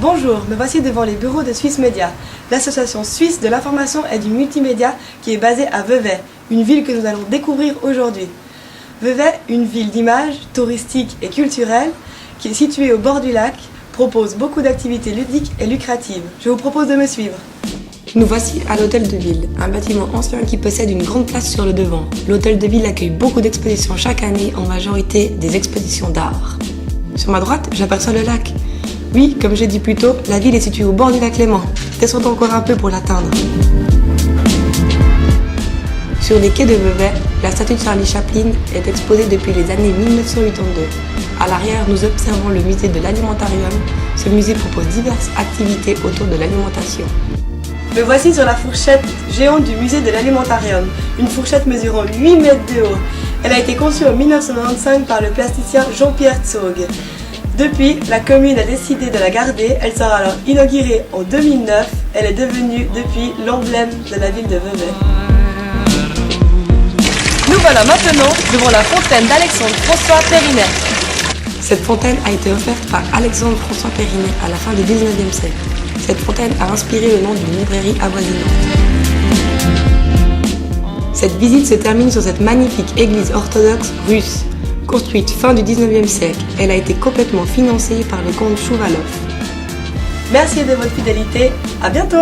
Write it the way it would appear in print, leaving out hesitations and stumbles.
Bonjour, me voici devant les bureaux de Suisse Média, l'association suisse de l'information et du multimédia qui est basée à Vevey, une ville que nous allons découvrir aujourd'hui. Vevey, une ville d'images, touristique et culturelle, qui est située au bord du lac, propose beaucoup d'activités ludiques et lucratives. Je vous propose de me suivre. Nous voici à l'Hôtel de Ville, un bâtiment ancien qui possède une grande place sur le devant. L'Hôtel de Ville accueille beaucoup d'expositions chaque année, en majorité des expositions d'art. Sur ma droite, j'aperçois le lac. Oui, comme j'ai dit plus tôt, la ville est située au bord du lac Léman. Descendons encore un peu pour l'atteindre. Sur les quais de Vevey, la statue de Charlie Chaplin est exposée depuis les années 1982. À l'arrière, nous observons le musée de l'Alimentarium. Ce musée propose diverses activités autour de l'alimentation. Me voici sur la fourchette géante du musée de l'Alimentarium, une fourchette mesurant 8 mètres de haut. Elle a été conçue en 1995 par le plasticien Jean-Pierre Zog. Depuis, la commune a décidé de la garder. Elle sera alors inaugurée en 2009. Elle est devenue depuis l'emblème de la ville de Vevey. Nous voilà maintenant devant la fontaine d'Alexandre François Périnet. Cette fontaine a été offerte par Alexandre François Périnet à la fin du 19e siècle. Cette fontaine a inspiré le nom d'une librairie avoisinante. Cette visite se termine sur cette magnifique église orthodoxe russe. Construite fin du 19e siècle, elle a été complètement financée par le comte Chouvalov. Merci de votre fidélité, à bientôt!